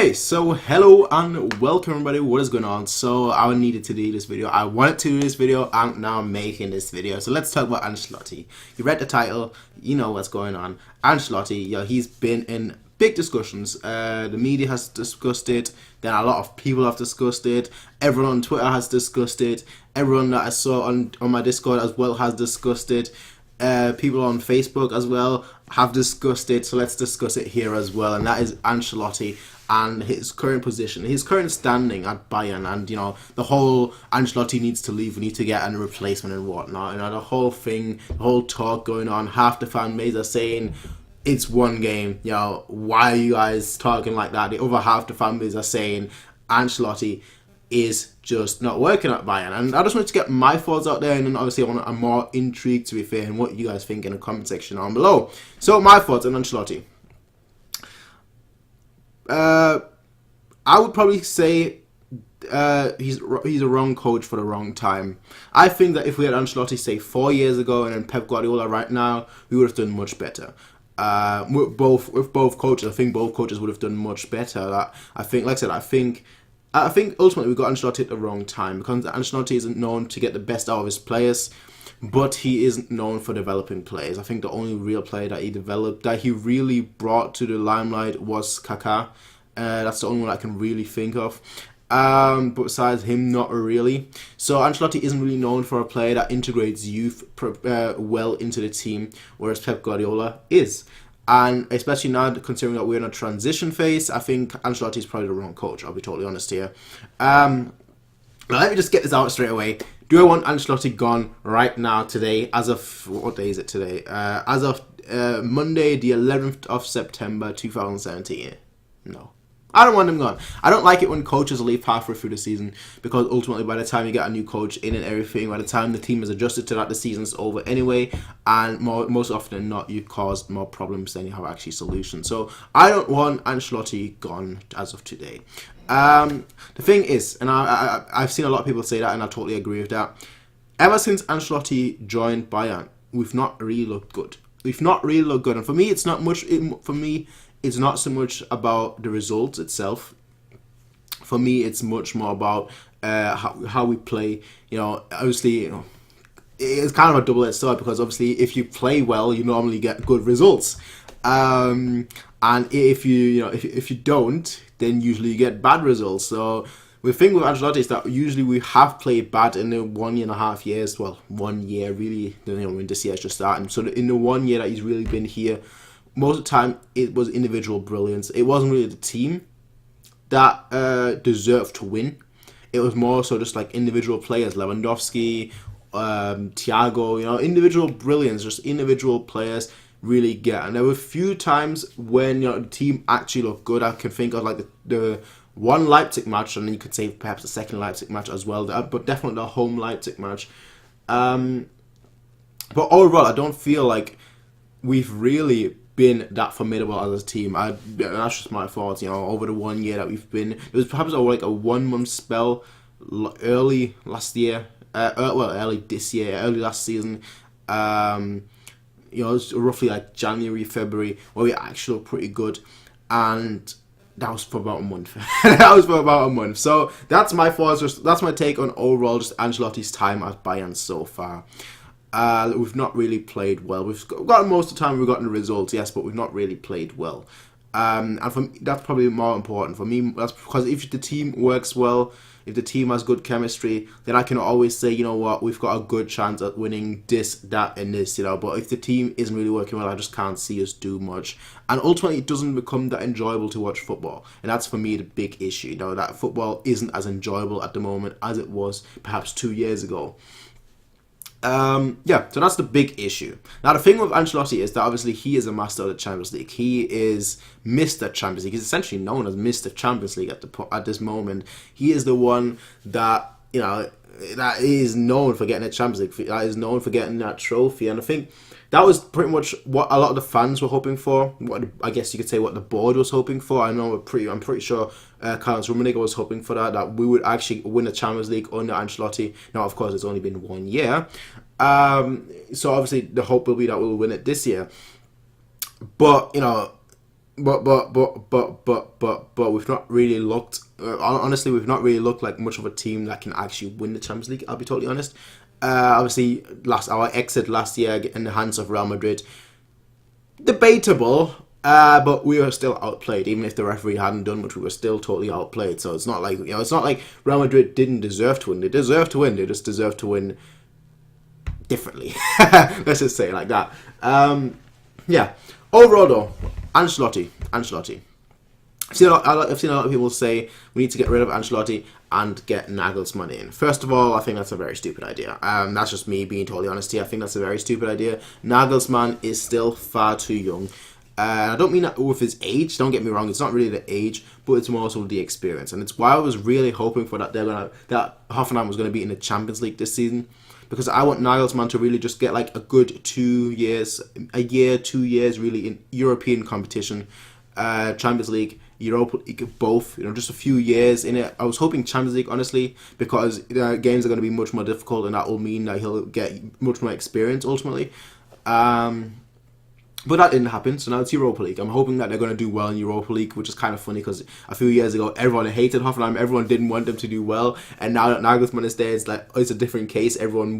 Okay, so hello and welcome everybody. What is going on? So I needed to do this video. I wanted to do this video and now I'm making this video. So let's talk about Ancelotti. You read the title, you know what's going on. Ancelotti, he's been in big discussions. The media has discussed it. Then a lot of people have discussed it. Everyone on Twitter has discussed it. Everyone that I saw on my Discord as well has discussed it. People on Facebook as well have discussed it, so let's discuss it here as well, and that is Ancelotti and his current position, his current standing at Bayern, and the whole Ancelotti needs to leave, we need to get a replacement and whatnot, the whole thing, the whole talk going on. Half the fan base are saying it's one game, why are you guys talking like that? The other half the fan base are saying Ancelotti is just not working at Bayern, and I just wanted to get my thoughts out there, and then obviously I'm more intrigued, to be fair, in what you guys think in the comment section down below. So my thoughts on Ancelotti. I would probably say he's a wrong coach for the wrong time. I think that if we had Ancelotti say 4 years ago and then Pep Guardiola right now, we would have done much better. With both coaches, I think both coaches would have done much better. I think ultimately we got Ancelotti at the wrong time, because Ancelotti isn't known to get the best out of his players, but he isn't known for developing players. I think the only real player that he developed, that he really brought to the limelight, was Kaká. That's the only one I can really think of. But besides him, not really. So Ancelotti isn't really known for a player that integrates youth well into the team, whereas Pep Guardiola is. And especially now, considering that we're in a transition phase, I think Ancelotti is probably the wrong coach. I'll be totally honest here. Let me just get this out straight away. Do I want Ancelotti gone right now, today, as of, what day is it today? As of Monday, the 11th of September, 2017. No. I don't want him gone. I don't like it when coaches leave halfway through the season, because ultimately by the time you get a new coach in and everything, by the time the team is adjusted to that, the season's over anyway, and most often than not, you cause more problems than you have actually solutions. So I don't want Ancelotti gone as of today. The thing is, and I've seen a lot of people say that, and I totally agree with that. Ever since Ancelotti joined Bayern, we've not really looked good. And for me, it's not much. It's not so much about the results itself. For me, it's much more about how we play. Obviously, it's kind of a double-edged sword, because obviously, if you play well, you normally get good results, and if you don't, then usually you get bad results. So the thing with Ancelotti is that usually we have played bad in the 1.5 years. Well, 1 year really. When this year's just starting. So in the 1 year that he's really been here, most of the time, it was individual brilliance. It wasn't really the team that deserved to win. It was more so just like individual players, Lewandowski, Thiago, individual brilliance, just individual players really get. And there were a few times when the team actually looked good. I can think of like the one Leipzig match, and then you could say perhaps the second Leipzig match as well, but definitely the home Leipzig match. But overall, I don't feel like we've really been that formidable as a team. That's just my thoughts. Over the 1 year that we've been, it was perhaps like a 1 month spell early last year, early this year, early last season. It was roughly like January, February, where we actually looked pretty good, and that was for about a month. So that's my thoughts. That's my take on overall just Ancelotti's time at Bayern so far. We've not really played well. We've got most of the time we've gotten the results, yes, but we've not really played well. And for me, that's probably more important for me. That's because if the team works well, if the team has good chemistry, then I can always say, you know what, we've got a good chance at winning this, that, and this, But if the team isn't really working well, I just can't see us do much. And ultimately, it doesn't become that enjoyable to watch football. And that's, for me, the big issue. That football isn't as enjoyable at the moment as it was perhaps 2 years ago. So that's the big issue. Now, the thing with Ancelotti is that obviously he is a master of the Champions League. He is Mr. Champions League. He's essentially known as Mr. Champions League at this moment. He is the one that, that is known for getting a Champions League, that is known for getting that trophy. And I think that was pretty much what a lot of the fans were hoping for. What I guess you could say what the board was hoping for. I'm pretty sure Karl-Heinz Rummenigge was hoping for that we would actually win the Champions League under Ancelotti. Now, of course, it's only been 1 year. So obviously the hope will be that we'll win it this year. But, but we've not really looked. Honestly, we've not really looked like much of a team that can actually win the Champions League. I'll be totally honest. Obviously, our exit last year in the hands of Real Madrid, debatable. But we were still outplayed. Even if the referee hadn't done much, we were still totally outplayed. So it's not like it's not like Real Madrid didn't deserve to win. They deserved to win. They just deserved to win differently. Let's just say it like that. Yeah. Overall, though, Ancelotti. I've seen a lot of people say we need to get rid of Ancelotti and get Nagelsmann in. First of all, I think that's a very stupid idea. That's just me being totally honest here. I think that's a very stupid idea. Nagelsmann is still far too young. I don't mean that with his age. Don't get me wrong. It's not really the age, but it's more so the experience. And it's why I was really hoping for that that Hoffenheim was going to be in the Champions League this season, because I want Nagelsmann to really just get like a good 2 years, a year, 2 years really in European competition, Champions League, Europa League, both. Just a few years in it. I was hoping Champions League, honestly, because games are going to be much more difficult, and that will mean that he'll get much more experience ultimately. But that didn't happen, so now it's Europa League. I'm hoping that they're going to do well in Europa League, which is kind of funny because a few years ago, everyone hated Hoffenheim, everyone didn't want them to do well, and now that Nagelsmann is there, it's a different case. Everyone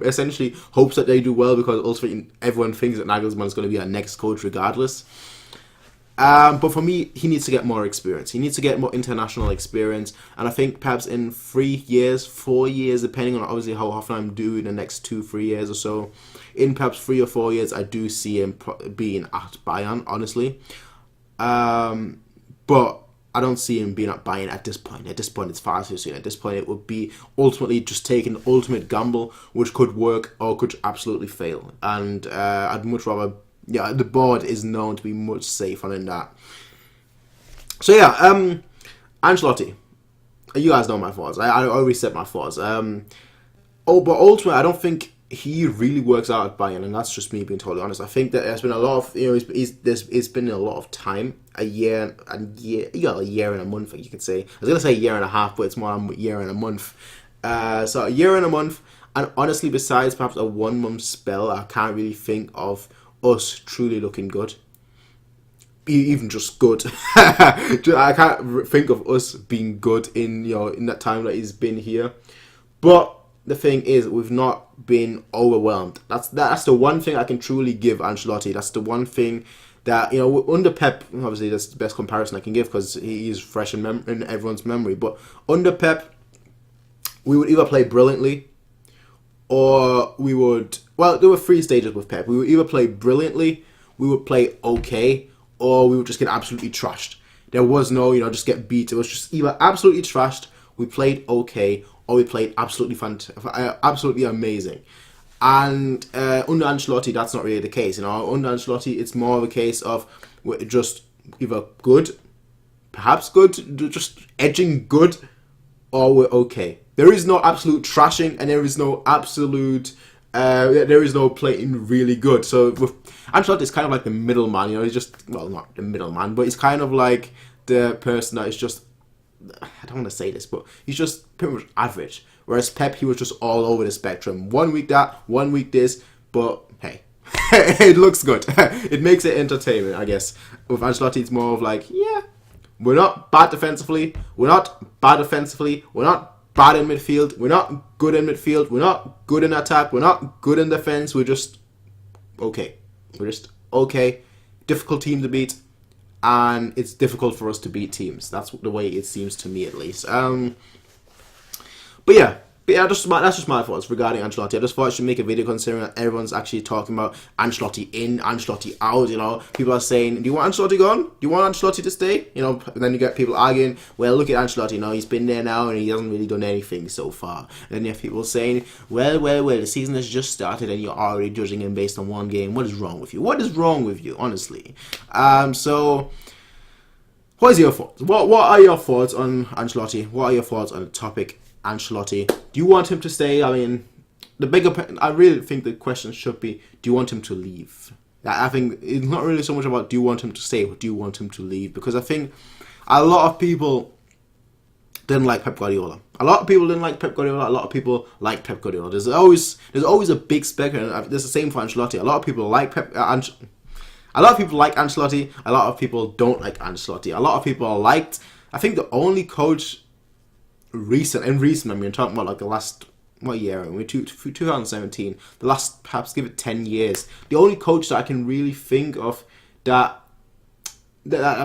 essentially hopes that they do well because ultimately everyone thinks that Nagelsmann is going to be our next coach regardless. But for me, he needs to get more experience. He needs to get more international experience. And I think perhaps in 3 years, 4 years, depending on obviously how Hoffenheim do in the next 2-3 years or so, in perhaps 3 or 4 years, I do see him being at Bayern, honestly. But I don't see him being at Bayern at this point. At this point, it's far too soon. At this point, it would be ultimately just taking the ultimate gamble, which could work or could absolutely fail. And I'd much rather... Yeah, the board is known to be much safer than that. So yeah, Ancelotti. You guys know my thoughts. I already said my thoughts. But ultimately, I don't think he really works out at Bayern, and that's just me being totally honest. I think that there's been a lot of it's been a lot of time, a year and a month, you could say. I was gonna say a year and a half, but it's more a year and a month. So a year and a month, and honestly, besides perhaps a 1 month spell, I can't really think of us truly looking good, even just good. I can't think of us being good in that time that he's been here. But the thing is, we've not been overwhelmed. That's the one thing I can truly give Ancelotti. That's the one thing that under Pep, obviously that's the best comparison I can give because he is fresh in everyone's memory. But under Pep, we would either play brilliantly, or we would... Well, there were 3 stages with Pep. We would either play brilliantly, we would play okay, or we would just get absolutely trashed. There was no, just get beat. It was just either absolutely trashed, we played okay, or we played absolutely amazing. And under Ancelotti, that's not really the case. Under Ancelotti, it's more of a case of we're just either good, perhaps good, just edging good, or we're okay. There is no absolute trashing, and there is no absolute... there is no playing really good. So with Ancelotti is kind of like the middleman. He's just... Well, not the middleman, but he's kind of like the person that is just... I don't want to say this, but he's just pretty much average. Whereas Pep, he was just all over the spectrum. 1 week that, 1 week this, but hey... it looks good. It makes it entertaining, I guess. With Ancelotti, it's more of like, yeah, we're not bad defensively. We're not bad offensively. We're not bad in midfield. We're not good in midfield. We're not good in attack. We're not good in defense. We're just okay. We're just okay. Difficult team to beat, and it's difficult for us to beat teams. That's the way it seems to me, at least. But yeah, that's just my thoughts regarding Ancelotti. I just thought I should make a video considering that everyone's actually talking about Ancelotti in, Ancelotti out. People are saying, do you want Ancelotti gone? Do you want Ancelotti to stay? And then you get people arguing, well, look at Ancelotti, he's been there now and he hasn't really done anything so far. And then you have people saying, well, the season has just started and you're already judging him based on one game. What is wrong with you? What is wrong with you, honestly? So... What is your thoughts? What are your thoughts on Ancelotti? What are your thoughts on the topic Ancelotti? Do you want him to stay? I mean, I really think the question should be, do you want him to leave? I think it's not really so much about do you want him to stay, but do you want him to leave? Because I think a lot of people didn't like Pep Guardiola. A lot of people didn't like Pep Guardiola. A lot of people like Pep Guardiola. There's always a big spectrum. There's the same for Ancelotti. A lot of people like Pep. A lot of people like Ancelotti. A lot of people don't like Ancelotti. A lot of people are liked. I think the only coach recent, I mean, talking about like the last, what year? We're 2017. The last, perhaps give it 10 years. The only coach that I can really think of that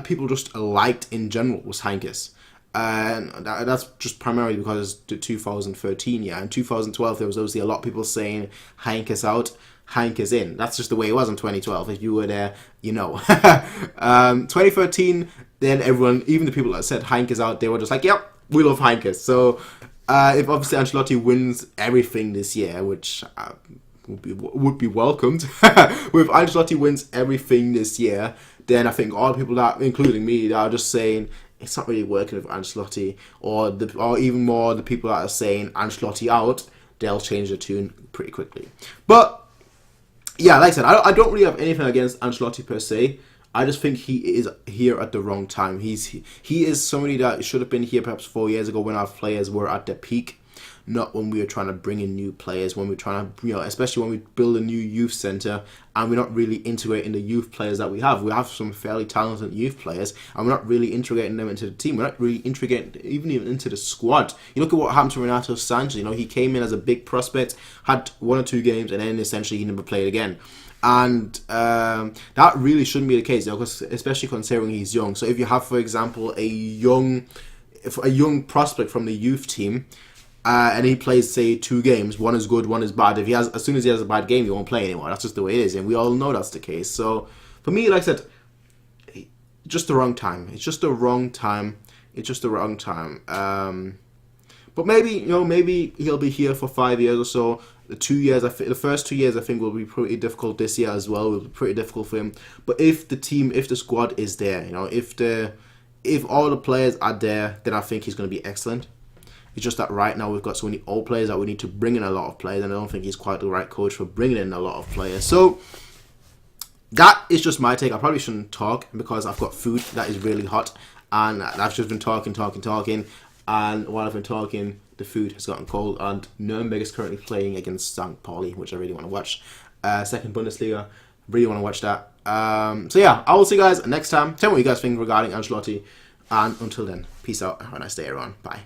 people just liked in general was Heinkes. And that's just primarily because the 2013 year. In 2012, there was obviously a lot of people saying Heinkes out, Heinkes in. That's just the way it was in 2012. If you were there, you know. 2013, then everyone, even the people that said Heinkes out, they were just like, yep, we love Heinkes. So if obviously Ancelotti wins everything this year, which would be welcomed, if Ancelotti wins everything this year, then I think all the people that, including me, that are just saying it's not really working with Ancelotti, or even more the people that are saying Ancelotti out, they'll change the tune pretty quickly. But yeah, like I said, I don't really have anything against Ancelotti per se. I just think he is here at the wrong time. He is somebody that should have been here perhaps 4 years ago when our players were at their peak, not when we were trying to bring in new players, when we're trying to, especially when we build a new youth centre and we're not really integrating the youth players that we have. We have some fairly talented youth players and we're not really integrating them into the team. We're not really integrating even into the squad. You look at what happened to Renato Sanchez. He came in as a big prospect, had 1 or 2 games, and then essentially he never played again. And that really shouldn't be the case, especially considering he's young. So if you have, for example, a young prospect from the youth team, and he plays, say, 2 games, one is good, one is bad. As soon as he has a bad game, he won't play anymore. That's just the way it is, and we all know that's the case. So for me, like I said, just the wrong time. It's just the wrong time. But maybe he'll be here for 5 years or so. The first 2 years, I think, will be pretty difficult this year as well. Will be pretty difficult for him. But if the squad is there, if all the players are there, then I think he's going to be excellent. It's just that right now we've got so many old players that we need to bring in a lot of players, and I don't think he's quite the right coach for bringing in a lot of players. So that is just my take. I probably shouldn't talk because I've got food that is really hot, and I've just been talking, and while I've been talking, the food has gotten cold, and Nuremberg is currently playing against St. Pauli, which I really want to watch. Second Bundesliga, really want to watch that. So yeah, I will see you guys next time. Tell me what you guys think regarding Ancelotti, and until then, peace out. Have a nice day, everyone. Bye.